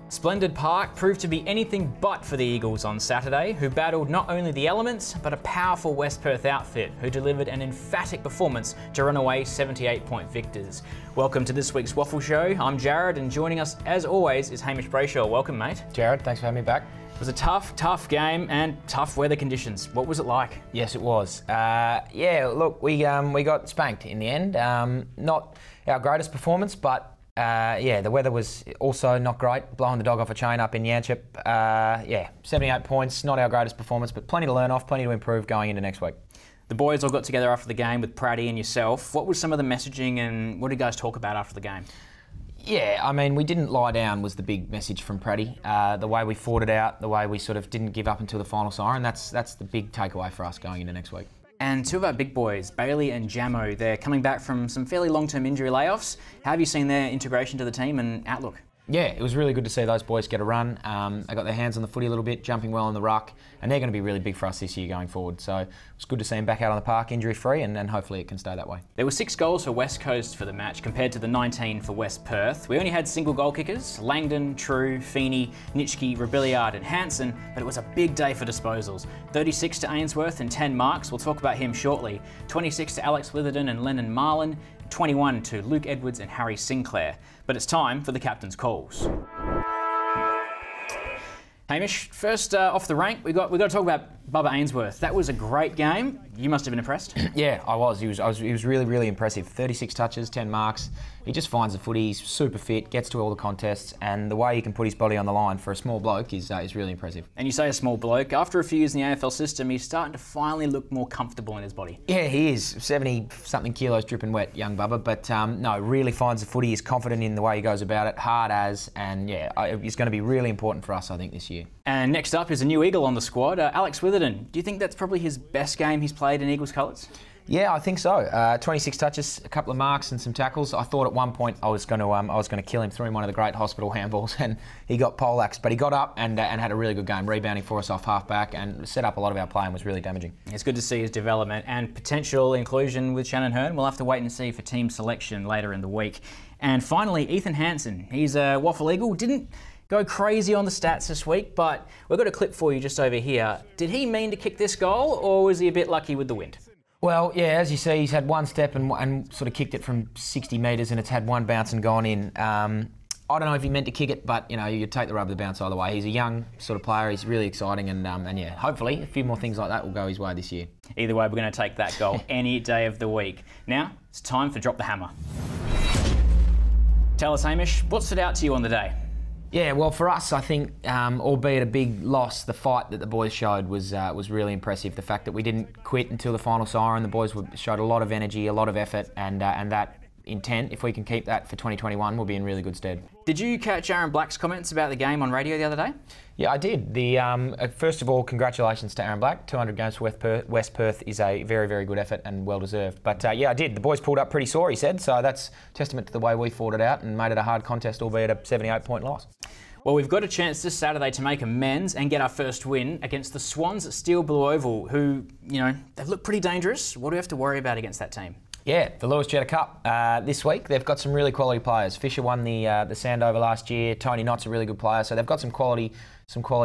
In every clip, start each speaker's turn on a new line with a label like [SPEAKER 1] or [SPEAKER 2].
[SPEAKER 1] Splendid Park proved to be anything but for the Eagles on Saturday, who battled not only the elements, but a powerful West Perth outfit who delivered an emphatic performance to run away 78-point victors. Welcome to this week's WAFL Show. I'm Jared, and joining us as always is Hamish Brayshaw. Welcome, mate.
[SPEAKER 2] Jared, thanks for having me back.
[SPEAKER 1] It was a tough game and tough weather conditions. What was it like?
[SPEAKER 2] Yes, it was. Yeah, look, we got spanked in the end. Not our greatest performance, but yeah, the weather was also not great, blowing the dog off a chain up in Yanchep. Yeah, 78 points, not our greatest performance, but plenty to learn off, plenty to improve going into next week.
[SPEAKER 1] The boys all got together after the game with Praddy and yourself. What was some of the messaging and what did you guys talk about after the game?
[SPEAKER 2] Yeah, I mean, we didn't lie down was the big message from Praddy. The way we fought it out, the way we sort of didn't give up until the final siren, that's the big takeaway for us going into next week.
[SPEAKER 1] And two of our big boys, Bailey and Jamo, they're coming back from some fairly long-term injury layoffs. How have you seen their integration to the team and outlook?
[SPEAKER 2] Yeah, it was really good to see those boys get a run. They got their hands on the footy a little bit, jumping well in the ruck, and they're going to be really big for us this year going forward. So it was good to see them back out on the park injury-free, and hopefully it can stay that way. There
[SPEAKER 1] were 6 goals for West Coast for the match compared to the 19 for West Perth. We only had single goal kickers, Langdon, True, Feeney, Nitschke, Rebelliard and Hansen, but it was a big day for disposals. 36 to Ainsworth and 10 marks, we'll talk about him shortly. 26 to Alex Witheredon and Lennon Marlin, 21 to Luke Edwards and Harry Sinclair. But it's time for the captain's calls. Hamish, first off the rank, we got to talk about Bubba Ainsworth. That was a great game. You must have been impressed.
[SPEAKER 2] Yeah, I was. He was really impressive. 36 touches, 10 marks. He just finds the footy. He's super fit, gets to all the contests, and the way he can put his body on the line for a small bloke is really impressive.
[SPEAKER 1] And you say a small bloke. After a few years in the AFL system, he's starting to finally look more comfortable in his body.
[SPEAKER 2] Yeah, he is. 70-something kilos dripping wet, young Bubba. But no, really finds the footy. He's confident in the way he goes about it, hard as, and yeah, he's going to be really important for us, I think, this year.
[SPEAKER 1] And next up is a new Eagle on the squad, Alex Witheredon. Do you think that's probably his best game he's played in Eagles colours?
[SPEAKER 2] Yeah, I think so. 26 touches, a couple of marks and some tackles. I thought at one point I was going to kill him, threw him one of the great hospital handballs, and he got poleaxed. But he got up and had a really good game, rebounding for us off half-back and set up a lot of our play and was really damaging. It's
[SPEAKER 1] good to see his development and potential inclusion with Shannon Hearn. We'll have to wait and see for team selection later in the week. And finally, Ethan Hansen. He's a WAFL Eagle. Didn't go crazy on the stats this week, but we've got a clip for you just over here. Did he mean to kick this goal, or was he a bit lucky with the wind?
[SPEAKER 2] Well, yeah, as you see, he's had one step and sort of kicked it from 60 metres, and it's had one bounce and gone in. I don't know if he meant to kick it, but you know, you take the rub of the bounce either way. He's a young sort of player. He's really exciting, and yeah, hopefully a few more things like that will go his way this year.
[SPEAKER 1] Either way, we're going to take that goal any day of the week. Now it's time for Drop the Hammer. Tell us, Hamish, what stood out to you on the day?
[SPEAKER 2] Yeah, well, for us, I think, albeit a big loss, the fight that the boys showed was really impressive. The fact that we didn't quit until the final siren, the boys showed a lot of energy, a lot of effort, and that intent, if we can keep that for 2021, we'll be in really good stead.
[SPEAKER 1] Did you catch Aaron Black's comments about the game on radio the other day?
[SPEAKER 2] Yeah, I did. First of all, congratulations to Aaron Black. 200 games for West Perth is a very good effort and well deserved. But yeah, I did. The boys pulled up pretty sore, he said, so that's testament to the way we fought it out and made it a hard contest, albeit a 78-point loss.
[SPEAKER 1] Well, we've got a chance this Saturday to make amends and get our first win against the Swans at Steel Blue Oval, who, you know, they've looked pretty dangerous. What do we have to worry about against that team?
[SPEAKER 2] Yeah, the Lewis Jetta Cup this week. They've got some really quality players. Fisher won the Sandover last year. Tony Knott's a really good player, so they've got some quality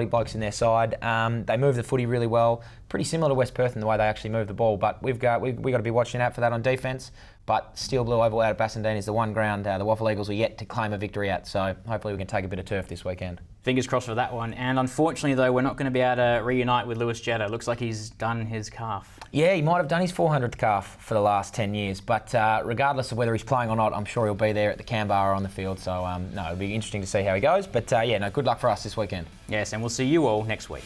[SPEAKER 2] blokes in their side. They move the footy really well. Pretty similar to West Perth in the way they actually move the ball, but we've got to be watching out for that on defence. But Steel Blue Oval out at Bassendean is the one ground the WAFL Eagles are yet to claim a victory at, so hopefully we can take a bit of turf this weekend.
[SPEAKER 1] Fingers crossed for that one. And unfortunately, though, we're not going to be able to reunite with Lewis Jetta. Looks like he's done his calf.
[SPEAKER 2] Yeah, he might have done his 400th calf for the last 10 years. But regardless of whether he's playing or not, I'm sure he'll be there at the Canberra on the field. So, no, it'll be interesting to see how he goes. But, yeah, no, good luck for us this weekend.
[SPEAKER 1] Yes, and we'll see you all next week.